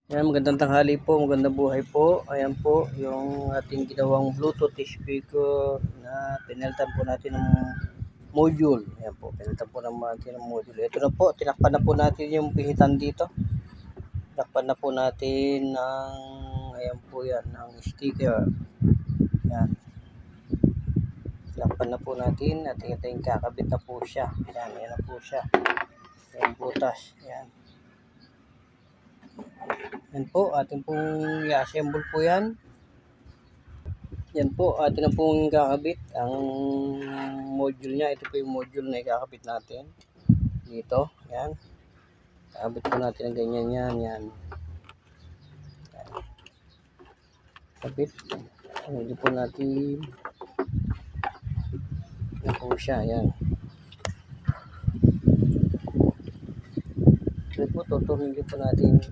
Ayan, magandang tanghali po, magandang buhay po. Ayan po, yung ating ginawang Bluetooth speaker na pinalitan po natin ng module. Ayan po, pinalitan po natin ng module. Ito na po, tinakpan na po natin yung pihitan dito. Tinakpan na po natin ng, ayan po yan, ng sticker. Ayan. Tinakpan na po natin at ito kakabit na po siya. Ayan, ayan na po siya. Ayan, butas. Ayan. Yan po, ating pong i-assemble po yan. Yan po, atin na pong kakabit ang module niya. Ito po yung module na ikakabit natin. Dito, yan. Kakabit po natin ang ganyan yan, yan. Kabit. Ano po natin. Yan po siya, yan. Ito po, tuturin po natin.